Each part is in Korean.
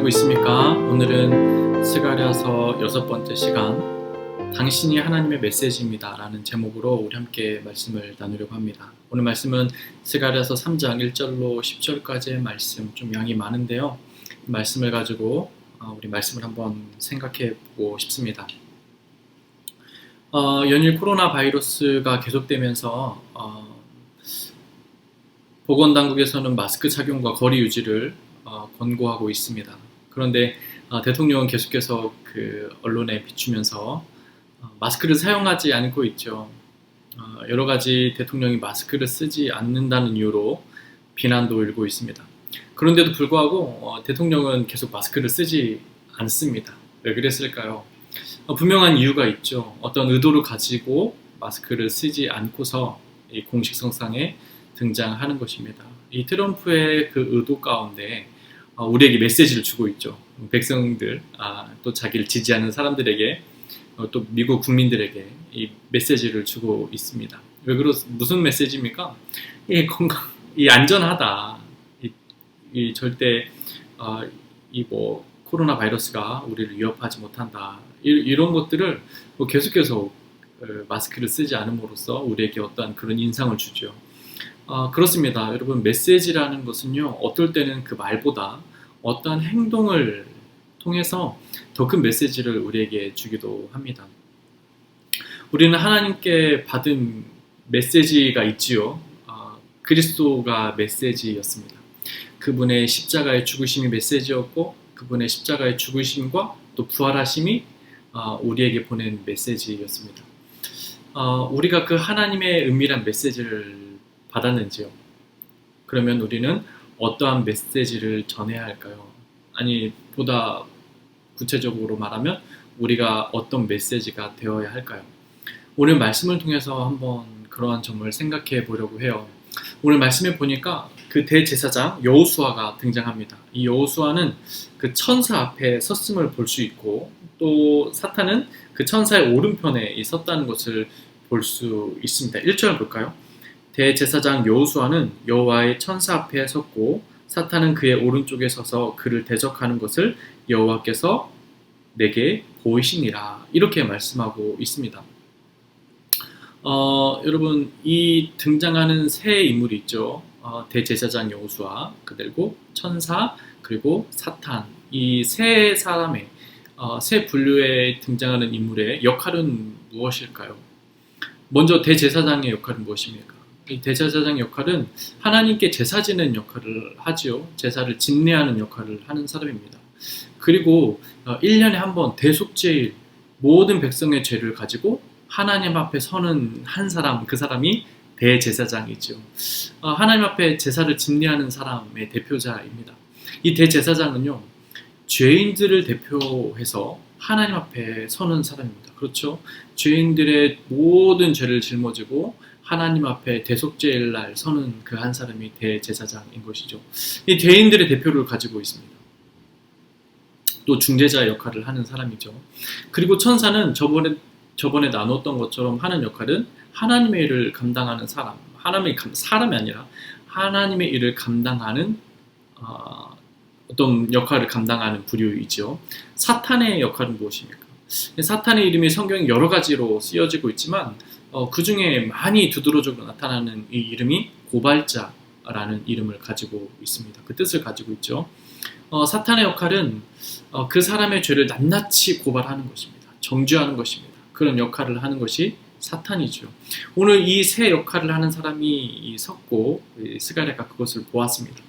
알고 있습니까? 오늘은 스가랴서 6번째 시간 당신이 하나님의 메시지입니다 라는 제목으로 우리 함께 말씀을 나누려고 합니다. 오늘 말씀은 스가랴서 3장 1절로 10절까지의 말씀, 좀 양이 많은데요. 이 말씀을 가지고 우리 말씀을 한번 생각해 보고 싶습니다. 연일 코로나 바이러스가 계속되면서 보건당국에서는 마스크 착용과 거리 유지를 권고하고 있습니다. 그런데 대통령은 계속해서 언론에 비추면서 마스크를 사용하지 않고 있죠. 여러 가지 대통령이 마스크를 쓰지 않는다는 이유로 비난도 일고 있습니다. 그런데도 불구하고 대통령은 계속 마스크를 쓰지 않습니다. 왜 그랬을까요? 분명한 이유가 있죠. 어떤 의도를 가지고 마스크를 쓰지 않고서 이 공식성상에 등장하는 것입니다. 이 트럼프의 그 의도 가운데 우리에게 메시지를 주고 있죠. 백성들, 또 자기를 지지하는 사람들에게, 또 미국 국민들에게 이 메시지를 주고 있습니다. 무슨 메시지입니까? 이 안전하다. 절대 코로나 바이러스가 우리를 위협하지 못한다. 이런 것들을 계속해서 마스크를 쓰지 않음으로써 우리에게 어떠한 그런 인상을 주죠. 그렇습니다. 여러분, 메시지라는 것은요, 어떨 때는 그 말보다 어떠한 행동을 통해서 더 큰 메시지를 우리에게 주기도 합니다. 우리는 하나님께 받은 메시지가 있지요. 그리스도가 메시지였습니다. 그분의 십자가의 죽으심이 메시지였고, 그분의 십자가의 죽으심과 또 부활하심이 우리에게 보낸 메시지였습니다. 우리가 그 하나님의 은밀한 메시지를 받았는지요? 그러면 우리는 어떠한 메시지를 전해야 할까요? 아니, 보다 구체적으로 말하면 우리가 어떤 메시지가 되어야 할까요? 오늘 말씀을 통해서 한번 그러한 점을 생각해 보려고 해요. 오늘 말씀에 보니까 그 대제사장 여호수아가 등장합니다. 이 여호수아는 그 천사 앞에 섰음을 볼 수 있고, 또 사탄은 그 천사의 오른편에 섰다는 것을 볼 수 있습니다. 1절 볼까요? 대제사장 여호수아는 여호와의 천사 앞에 섰고 사탄은 그의 오른쪽에 서서 그를 대적하는 것을 여호와께서 내게 보이시니라, 이렇게 말씀하고 있습니다. 여러분, 이 등장하는 세 인물이 있죠. 대제사장 여호수아, 그리고 천사, 그리고 사탄. 이 세 사람의 세 분류에 등장하는 인물의 역할은 무엇일까요? 먼저 대제사장의 역할은 무엇입니까? 이 대제사장 역할은 하나님께 제사 지는 역할을 하지요. 제사를 진례하는 역할을 하는 사람입니다. 그리고 1년에 한 번 대속죄일, 모든 백성의 죄를 가지고 하나님 앞에 서는 한 사람, 그 사람이 대제사장이죠. 하나님 앞에 제사를 진례하는 사람의 대표자입니다. 이 대제사장은요, 죄인들을 대표해서 하나님 앞에 서는 사람입니다. 그렇죠? 죄인들의 모든 죄를 짊어지고 하나님 앞에 대속죄일 날 서는 그 한 사람이 대제사장인 것이죠. 이 죄인들의 대표를 가지고 있습니다. 또 중재자 역할을 하는 사람이죠. 그리고 천사는 저번에 나눴던 것처럼 하는 역할은 하나님의 일을 감당하는 사람, 사람이 아니라 하나님의 일을 감당하는 어떤 역할을 감당하는 부류이죠. 사탄의 역할은 무엇입니까? 사탄의 이름이 성경에 여러 가지로 쓰여지고 있지만 그 중에 많이 두드러지고 나타나는 이 이름이 고발자라는 이름을 가지고 있습니다. 그 뜻을 가지고 있죠. 사탄의 역할은 그 사람의 죄를 낱낱이 고발하는 것입니다. 정죄하는 것입니다. 그런 역할을 하는 것이 사탄이죠. 오늘 이 세 역할을 하는 사람이 섰고 스가랴가 그것을 보았습니다.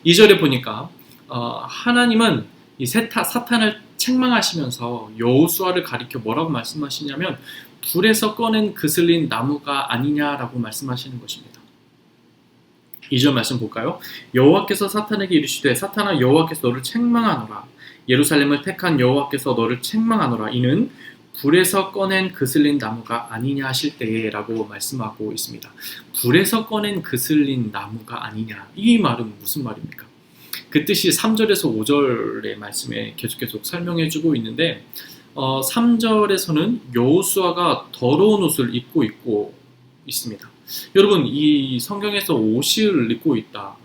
2절에 보니까 하나님은 이 사탄을 책망하시면서 여호수아를 가리켜 뭐라고 말씀하시냐면 불에서 꺼낸 그슬린 나무가 아니냐라고 말씀하시는 것입니다. 2절 말씀 볼까요? 여호와께서 사탄에게 이르시되 사탄아, 여호와께서 너를 책망하노라. 예루살렘을 택한 여호와께서 너를 책망하노라. 이는 불에서 꺼낸 그슬린 나무가 아니냐 하실 때에 라고 말씀하고 있습니다. 불에서 꺼낸 그슬린 나무가 아니냐, 이 말은 무슨 말입니까? 그 뜻이 3절에서 5절의 말씀에 계속해서 설명해 주고 있는데 3절에서는 여호수아가 더러운 옷을 입고 있습니다. 여러분, 이 성경에서 옷을 입고 있다.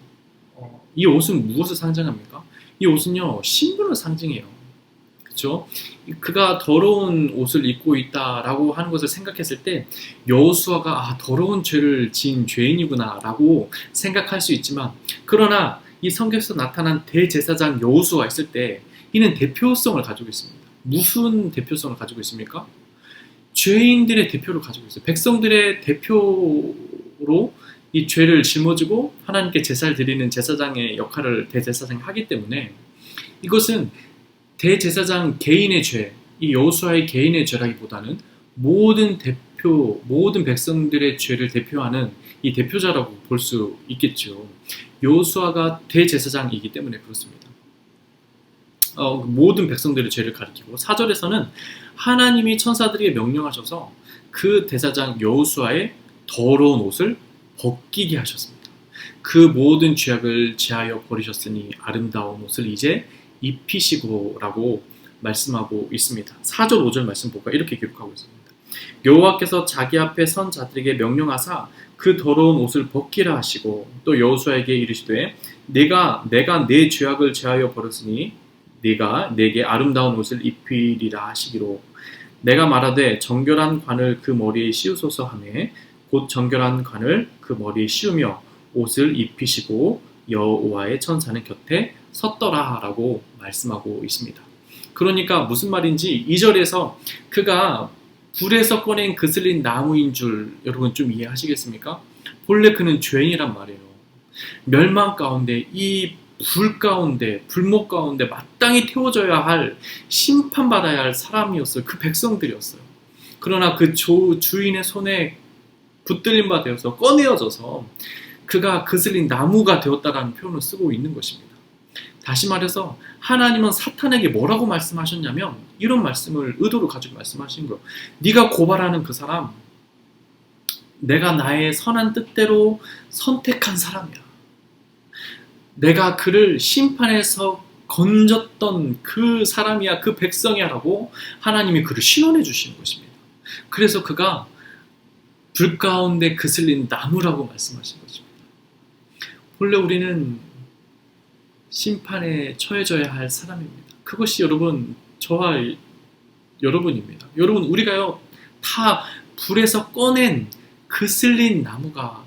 이 옷은 무엇을 상징합니까? 이 옷은요, 신분을 상징해요. 그렇죠? 그가 더러운 옷을 입고 있다라고 하는 것을 생각했을 때 여호수아가 더러운 죄를 지은 죄인이구나라고 생각할 수 있지만, 그러나 이 성경에서 나타난 대제사장 여호수아가 있을 때 이는 대표성을 가지고 있습니다. 무슨 대표성을 가지고 있습니까? 죄인들의 대표를 가지고 있어요. 백성들의 대표로 이 죄를 짊어지고 하나님께 제사를 드리는 제사장의 역할을 대제사장이 하기 때문에, 이것은 대제사장 개인의 죄, 이 여호수아의 개인의 죄라기보다는 모든 백성들의 죄를 대표하는 이 대표자라고 볼 수 있겠죠. 여호수아가 대제사장이기 때문에 그렇습니다. 모든 백성들의 죄를 가리키고, 4절에서는 하나님이 천사들에게 명령하셔서 그 대제사장 여호수아의 더러운 옷을 벗기게 하셨습니다. 그 모든 죄악을 제하여 버리셨으니 아름다운 옷을 이제 입히시고라고 말씀하고 있습니다. 4절 5절 말씀 볼까? 이렇게 기록하고 있습니다. 여호와께서 자기 앞에 선 자들에게 명령하사 그 더러운 옷을 벗기라 하시고, 또 여호수아에게 이르시되 내가 내 죄악을 제하여 버렸으니 네가 내게 아름다운 옷을 입히리라 하시기로, 내가 말하되 정결한 관을 그 머리에 씌우소서 하매 곧 정결한 관을 그 머리에 씌우며 옷을 입히시고 여호와의 천사는 곁에 섰더라 라고 말씀하고 있습니다. 그러니까 무슨 말인지 2절에서 그가 불에서 꺼낸 그슬린 나무인 줄 여러분 좀 이해하시겠습니까? 본래 그는 죄인이란 말이에요. 멸망 가운데, 이 불 가운데, 불목 가운데 마땅히 태워져야 할, 심판받아야 할 사람이었어요. 그 백성들이었어요. 그러나 그 주인의 손에 붙들림 바 되어서 꺼내어져서 그가 그슬린 나무가 되었다라는 표현을 쓰고 있는 것입니다. 다시 말해서 하나님은 사탄에게 뭐라고 말씀하셨냐면 이런 말씀을 의도로 가지고 말씀하신 거예요. 네가 고발하는 그 사람, 내가 나의 선한 뜻대로 선택한 사람이야. 내가 그를 심판에서 건졌던 그 사람이야, 그 백성이야 라고 하나님이 그를 신원해 주시는 것입니다. 그래서 그가 불 가운데 그슬린 나무라고 말씀하신 것입니다. 본래 우리는 심판에 처해져야 할 사람입니다. 그것이 여러분, 저와 여러분입니다. 여러분, 우리가요 다 불에서 꺼낸 그슬린 나무가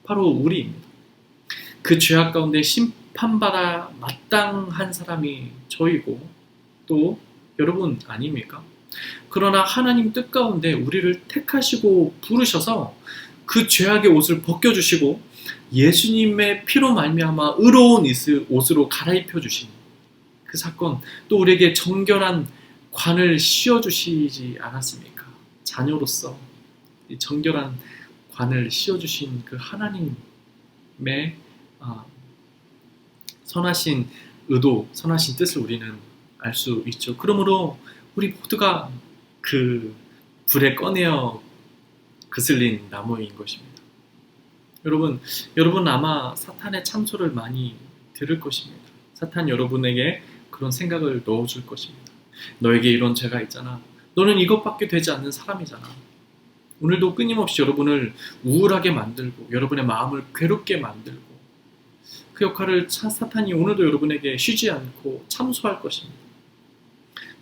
바로 우리입니다. 그 죄악 가운데 심판받아 마땅한 사람이 저이고 또 여러분 아닙니까? 그러나 하나님 뜻 가운데 우리를 택하시고 부르셔서 그 죄악의 옷을 벗겨주시고 예수님의 피로 말미암아 의로운 옷으로 갈아입혀 주신 그 사건, 또 우리에게 정결한 관을 씌워주시지 않았습니까? 자녀로서 이 정결한 관을 씌워주신 그 하나님의 선하신 의도, 선하신 뜻을 우리는 알 수 있죠. 그러므로 우리 모두가 그 불에 꺼내어 그슬린 나무인 것입니다. 여러분 아마 사탄의 참소를 많이 들을 것입니다. 사탄 여러분에게 그런 생각을 넣어줄 것입니다. 너에게 이런 죄가 있잖아. 너는 이것밖에 되지 않는 사람이잖아. 오늘도 끊임없이 여러분을 우울하게 만들고 여러분의 마음을 괴롭게 만들고 그 역할을 사탄이 오늘도 여러분에게 쉬지 않고 참소할 것입니다.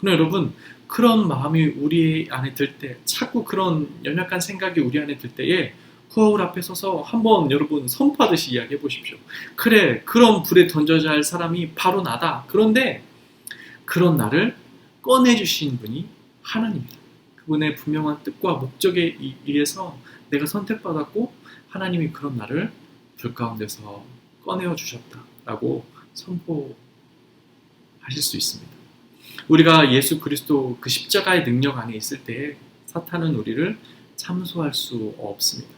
그러나 여러분, 그런 마음이 우리 안에 들 때, 자꾸 그런 연약한 생각이 우리 안에 들 때에 구하울 앞에 서서 한번 여러분 선포하듯이 이야기해 보십시오. 그래, 그런 불에 던져져야 할 사람이 바로 나다. 그런데 그런 나를 꺼내주신 분이 하나님입니다. 그분의 분명한 뜻과 목적에 의해서 내가 선택받았고 하나님이 그런 나를 불 가운데서 꺼내어 주셨다라고 선포하실 수 있습니다. 우리가 예수 그리스도 그 십자가의 능력 안에 있을 때에 사탄은 우리를 참소할 수 없습니다.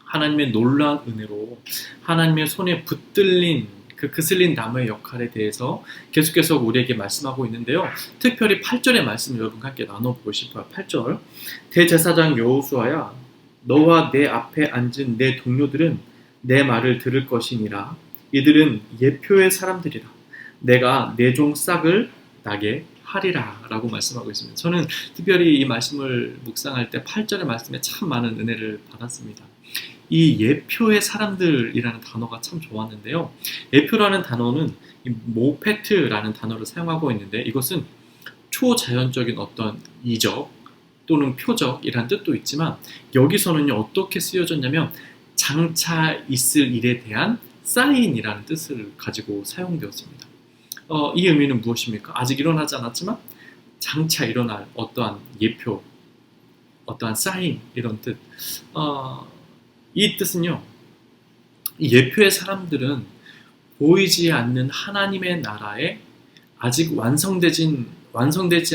하나님의 놀라운 은혜로 하나님의 손에 붙들린 그 그슬린 나무의 역할에 대해서 계속해서 우리에게 말씀하고 있는데요. 특별히 8절의 말씀을 여러분과 함께 나눠보고 싶어요. 8절, 대제사장 여호수아야, 너와 내 앞에 앉은 내 동료들은 내 말을 들을 것이니라. 이들은 예표의 사람들이라. 내가 내 종 싹을 나게 하리라 라고 말씀하고 있습니다. 저는 특별히 이 말씀을 묵상할 때 8절의 말씀에 참 많은 은혜를 받았습니다. 이 예표의 사람들이라는 단어가 참 좋았는데요. 예표라는 단어는 이 모페트라는 단어를 사용하고 있는데, 이것은 초자연적인 어떤 이적 또는 표적이란 뜻도 있지만, 여기서는요 어떻게 쓰여졌냐면 장차 있을 일에 대한 사인이라는 뜻을 가지고 사용되었습니다. 이 의미는 무엇입니까? 아직 일어나지 않았지만 장차 일어날 어떠한 예표, 어떠한 사인, 이런 뜻. 이 뜻은요, 이 예표의 사람들은 보이지 않는 하나님의 나라에 아직 완성되지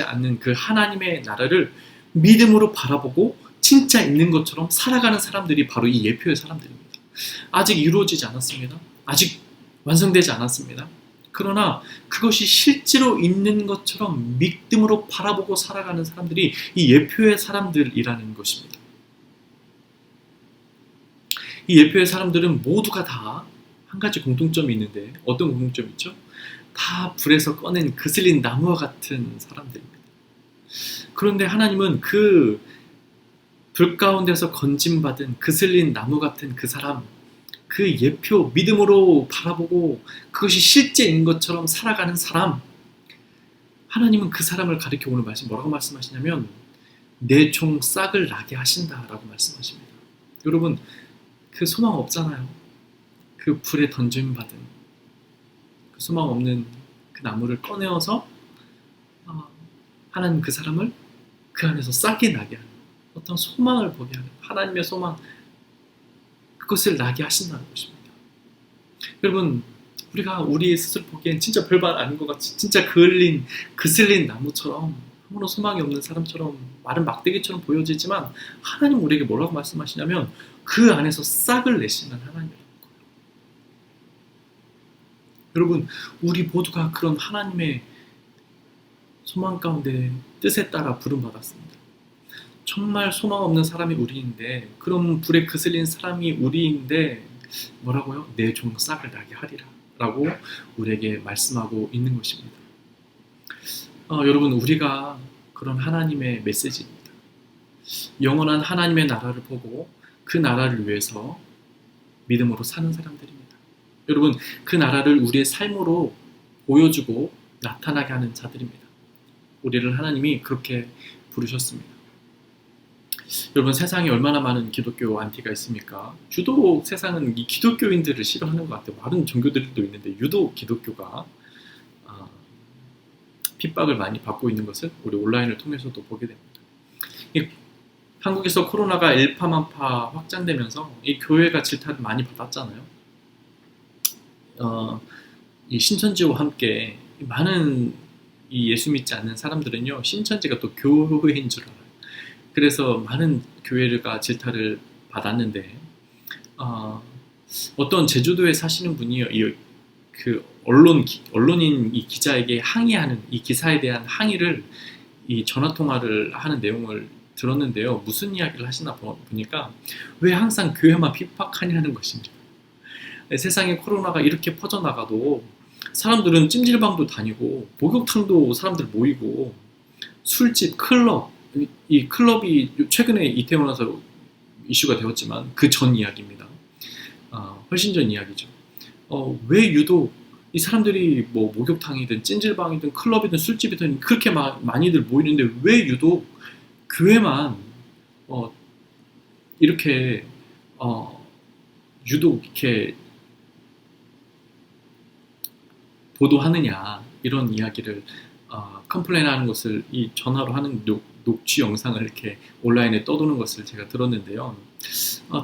않는 그 하나님의 나라를 믿음으로 바라보고 진짜 있는 것처럼 살아가는 사람들이 바로 이 예표의 사람들입니다. 아직 이루어지지 않았습니다. 아직 완성되지 않았습니다. 그러나 그것이 실제로 있는 것처럼 믿음으로 바라보고 살아가는 사람들이 이 예표의 사람들이라는 것입니다. 이 예표의 사람들은 모두가 다 한 가지 공통점이 있는데, 어떤 공통점이 있죠? 다 불에서 꺼낸 그슬린 나무와 같은 사람들입니다. 그런데 하나님은 그 불 가운데서 건짐받은 그슬린 나무 같은 그 사람, 그 예표, 믿음으로 바라보고 그것이 실제인 것처럼 살아가는 사람, 하나님은 그 사람을 가리켜 오늘 뭐라고 말씀하시냐면 내 종 싹을 나게 하신다라고 말씀하십니다. 여러분, 그 소망 없잖아요. 그 불에 던짐받은 그 소망 없는 그 나무를 꺼내어서 하나님 그 사람을 그 안에서 싹이 나게 하는, 어떤 소망을 보게 하는 하나님의 소망, 그것을 나게 하신다는 것입니다. 여러분, 우리가 우리 스스로 보기엔 진짜 별말 아닌 것 같이 진짜 그슬린 나무처럼, 아무런 소망이 없는 사람처럼, 마른 막대기처럼 보여지지만 하나님 우리에게 뭐라고 말씀하시냐면 그 안에서 싹을 내시는 하나님이라는 거예요. 여러분, 우리 모두가 그런 하나님의 소망 가운데 뜻에 따라 부름받았습니다. 정말 소망 없는 사람이 우리인데, 그런 불에 그슬린 사람이 우리인데 뭐라고요? 내 종 싹을 나게 하리라 라고 우리에게 말씀하고 있는 것입니다. 여러분, 우리가 그런 하나님의 메시지입니다. 영원한 하나님의 나라를 보고 그 나라를 위해서 믿음으로 사는 사람들입니다. 여러분, 그 나라를 우리의 삶으로 보여주고 나타나게 하는 자들입니다. 우리를 하나님이 그렇게 부르셨습니다. 여러분, 세상에 얼마나 많은 기독교 안티가 있습니까? 유독 세상은 이 기독교인들을 싫어하는 것 같아요. 많은 종교들도 있는데 유독 기독교가 핍박을 많이 받고 있는 것을 우리 온라인을 통해서도 보게 됩니다. 한국에서 코로나가 일파만파 확장되면서 이 교회가 질타를 많이 받았잖아요. 이 신천지와 함께 많은 이 예수 믿지 않는 사람들은요, 신천지가 또 교회인 줄 알아요. 그래서 많은 교회가 질타를 받았는데, 어떤 제주도에 사시는 분이 그 언론인 이 기자에게 항의하는, 이 기사에 대한 항의를, 이 전화 통화를 하는 내용을 들었는데요. 무슨 이야기를 하시나 보니까 왜 항상 교회만 핍박하냐는 것입니다. 세상에 코로나가 이렇게 퍼져나가도 사람들은 찜질방도 다니고 목욕탕도 사람들 모이고 술집, 클럽, 이 클럽이 최근에 이태원 와서 이슈가 되었지만 그 전 이야기입니다. 훨씬 전 이야기죠. 왜 유독 이 사람들이 뭐 목욕탕이든 찜질방이든 클럽이든 술집이든 그렇게 많이들 모이는데 왜 유독 교회만 이렇게 유독 이렇게 보도하느냐, 이런 이야기를 컴플레인하는 것을 이 전화로 하는 녹취 영상을 이렇게 온라인에 떠도는 것을 제가 들었는데요.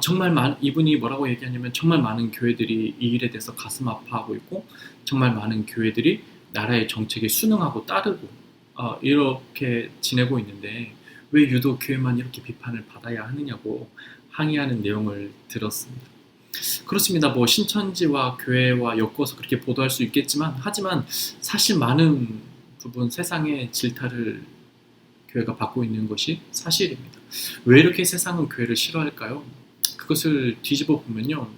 정말 이분이 뭐라고 얘기하냐면 정말 많은 교회들이 이 일에 대해서 가슴 아파하고 있고 정말 많은 교회들이 나라의 정책에 순응하고 따르고 이렇게 지내고 있는데 왜 유독 교회만 이렇게 비판을 받아야 하느냐고 항의하는 내용을 들었습니다. 그렇습니다. 뭐 신천지와 교회와 엮어서 그렇게 보도할 수 있겠지만, 하지만 사실 많은 부분 세상의 질타를 교회가 받고 있는 것이 사실입니다. 왜 이렇게 세상은 교회를 싫어할까요? 그것을 뒤집어 보면요,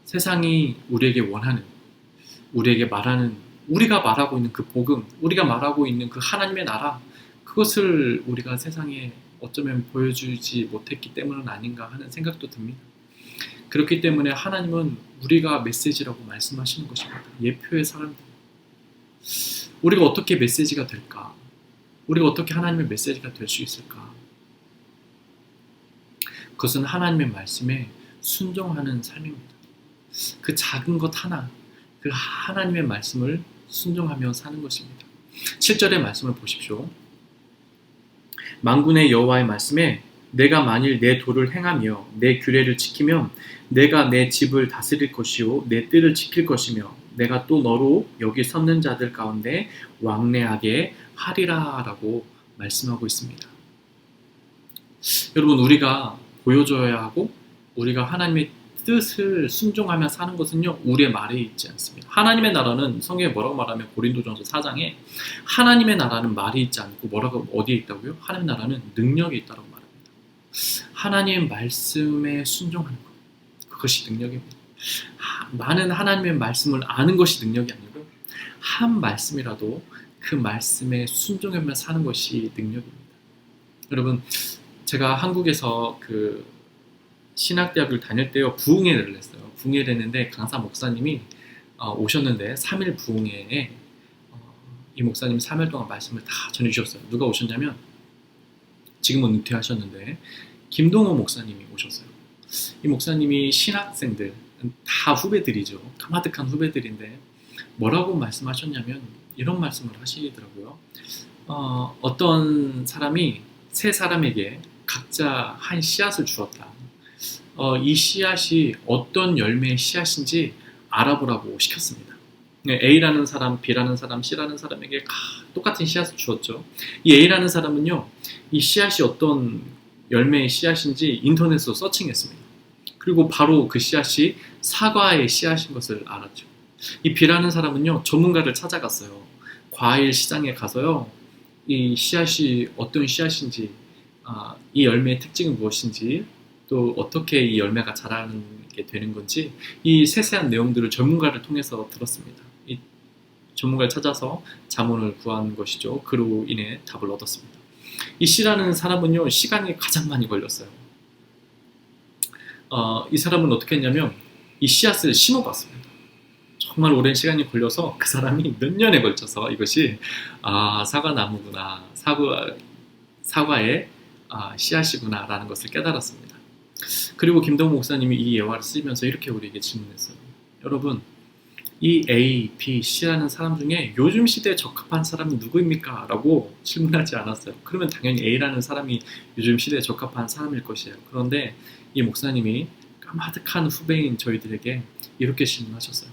세상이 우리에게 원하는, 우리에게 말하는, 우리가 말하고 있는 그 복음, 우리가 말하고 있는 그 하나님의 나라, 그것을 우리가 세상에 어쩌면 보여주지 못했기 때문은 아닌가 하는 생각도 듭니다. 그렇기 때문에 하나님은 우리가 메시지라고 말씀하시는 것입니다. 예표의 사람들. 우리가 어떻게 메시지가 될까? 우리가 어떻게 하나님의 메시지가 될 수 있을까? 그것은 하나님의 말씀에 순종하는 삶입니다. 그 작은 것 하나, 그 하나님의 말씀을 순종하며 사는 것입니다. 7절의 말씀을 보십시오. 만군의 여호와의 말씀에 내가 만일 내 도를 행하며 내 규례를 지키면 내가 내 집을 다스릴 것이요 내 뜰을 지킬 것이며 내가 또 너로 여기 섰는 자들 가운데 왕래하게 하리라 라고 말씀하고 있습니다. 여러분, 우리가 보여줘야 하고 우리가 하나님의 뜻을 순종하며 사는 것은요, 우리의 말에 있지 않습니다. 하나님의 나라는 성경에 뭐라고 말하면 고린도전서 4장에 하나님의 나라는 말이 있지 않고 뭐라고 어디에 있다고요? 하나님의 나라는 능력이 있다고 말합니다. 하나님의 말씀에 순종하는 것, 그것이 능력입니다. 많은 하나님의 말씀을 아는 것이 능력이 아니고 한 말씀이라도 그 말씀에 순종하며 사는 것이 능력입니다. 여러분, 제가 한국에서 그 신학대학을 다닐 때요, 부흥회를 했어요. 부흥회를 했는데 강사 목사님이 오셨는데 3일 부흥회에 이 목사님이 3일 동안 말씀을 다 전해주셨어요. 누가 오셨냐면 지금은 은퇴하셨는데 김동호 목사님이 오셨어요. 이 목사님이 신학생들 다 후배들이죠. 까마득한 후배들인데 뭐라고 말씀하셨냐면 이런 말씀을 하시더라고요. 어떤 사람이 세 사람에게 각자 한 씨앗을 주었다. 이 씨앗이 어떤 열매의 씨앗인지 알아보라고 시켰습니다. A라는 사람, B라는 사람, C라는 사람에게 똑같은 씨앗을 주었죠. 이 A라는 사람은요, 이 씨앗이 어떤 열매의 씨앗인지 인터넷으로 서칭했습니다. 그리고 바로 그 씨앗이 사과의 씨앗인 것을 알았죠. 이 B라는 사람은요, 전문가를 찾아갔어요. 과일 시장에 가서요, 이 씨앗이 어떤 씨앗인지, 이 열매의 특징은 무엇인지, 또 어떻게 이 열매가 자라게 되는 건지 이 세세한 내용들을 전문가를 통해서 들었습니다. 이 전문가를 찾아서 자문을 구한 것이죠. 그로 인해 답을 얻었습니다. 이 C라는 사람은요, 시간이 가장 많이 걸렸어요. 이 사람은 어떻게 했냐면 이 씨앗을 심어봤습니다. 정말 오랜 시간이 걸려서 그 사람이 몇 년에 걸쳐서 이것이 사과나무구나, 사과의 씨앗이구나 라는 것을 깨달았습니다. 그리고 김동호 목사님이 이 예화를 쓰면서 이렇게 우리에게 질문했어요. 여러분, 이 A, B, C라는 사람 중에 요즘 시대에 적합한 사람은 누구입니까? 라고 질문하지 않았어요. 그러면 당연히 A라는 사람이 요즘 시대에 적합한 사람일 것이에요. 그런데 이 목사님이 까마득한 후배인 저희들에게 이렇게 질문하셨어요.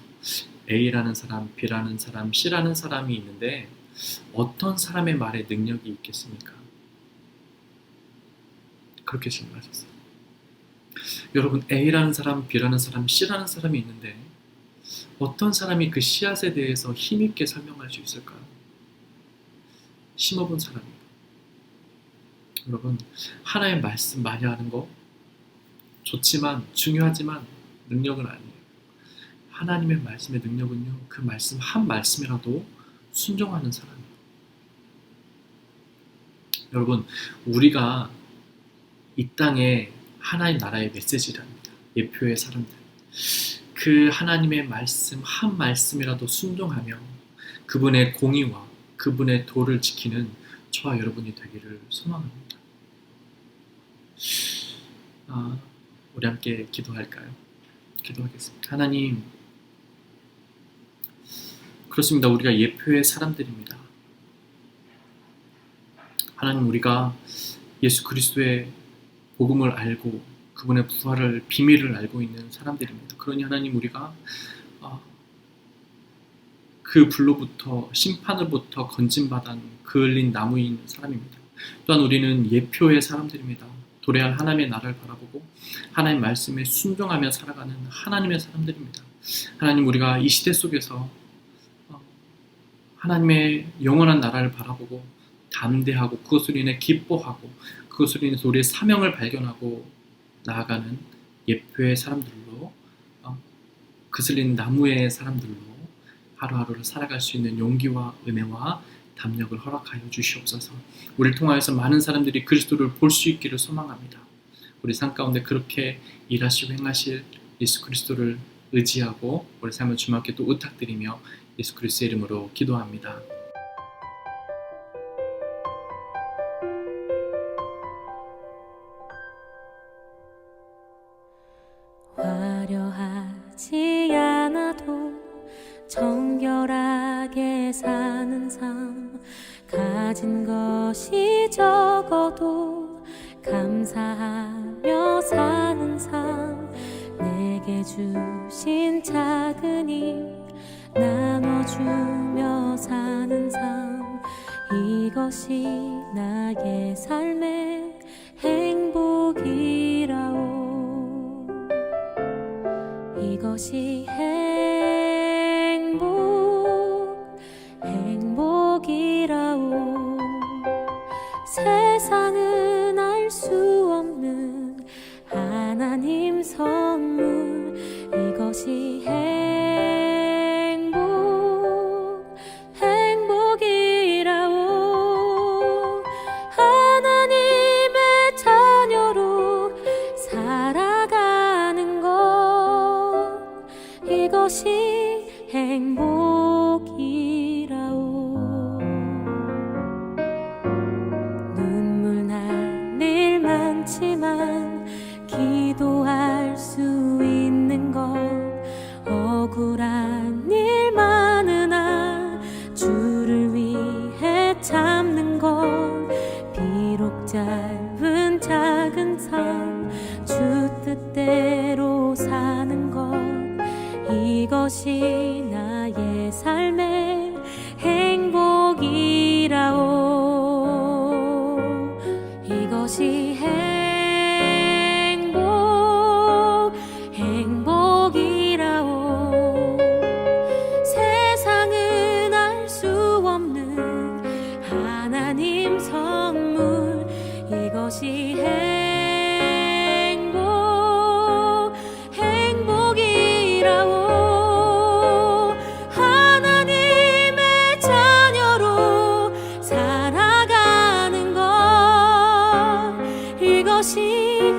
A라는 사람, B라는 사람, C라는 사람이 있는데 어떤 사람의 말에 능력이 있겠습니까? 그렇게 질문하셨어요. 여러분, A라는 사람, B라는 사람, C라는 사람이 있는데 어떤 사람이 그 씨앗에 대해서 힘있게 설명할 수 있을까요? 심어본 사람이에요. 여러분, 하나의 말씀 많이 하는 거 좋지만 중요하지만 능력은 아니에요. 하나님의 말씀의 능력은요, 그 말씀 한 말씀이라도 순종하는 사람이에요. 여러분, 우리가 이 땅에 하나님 나라의 메시지랍니다. 예표의 사람들. 그 하나님의 말씀 한 말씀이라도 순종하며 그분의 공의와 그분의 도를 지키는 저와 여러분이 되기를 소망합니다. 우리 함께 기도할까요? 기도하겠습니다. 하나님, 그렇습니다. 우리가 예표의 사람들입니다. 하나님, 우리가 예수 그리스도의 복음을 알고 그분의 부활을 비밀을 알고 있는 사람들입니다. 그러니 하나님, 우리가 그 불로부터 심판으로부터 건진받은 그을린 나무인 사람입니다. 또한 우리는 예표의 사람들입니다. 도래할 하나님의 나라를 바라보고 하나님의 말씀에 순종하며 살아가는 하나님의 사람들입니다. 하나님, 우리가 이 시대 속에서 하나님의 영원한 나라를 바라보고 담대하고 그것으로 인해 기뻐하고 그것으로 인해서 우리의 사명을 발견하고 나아가는 예표의 사람들로 그슬린 나무의 사람들로 하루하루를 살아갈 수 있는 용기와 은혜와 담력을 허락하여 주시옵소서. 우리를 통하여서 많은 사람들이 그리스도를 볼 수 있기를 소망합니다. 우리 삶 가운데 그렇게 일하시고 행하실 예수 그리스도를 의지하고 우리 삶을 주님께 또 의탁드리며 예수 그리스도의 이름으로 기도합니다. 화려하지 않아도 정결하게 사는 삶, 가진 것이 적어도 감사하며 사는 삶, 내게 주신 작은 힘 나눠주며 사는 삶, 이것이 나의 삶의 행복이라오. 이것이 행복이라오. 세상은 알 수 없는 하나님 선물, 이것이 행복이라오. 하나님의 자녀로 살아가는 것, 이것이 행복이라오. 눈물 날 일 많지만 기도할 수 있는 것, 억울한 일 많으나 주를 위해 참는 것, 비록 짧은 작은 삶 주 뜻대로 사는 것, 이것이 나의 삶의 행복이라오. 이것이 행복이라오. 세상은 알 수 없는 하나님 선물, 이것이 행복이라오. 하나님의 자녀로 살아가는 것, 이것이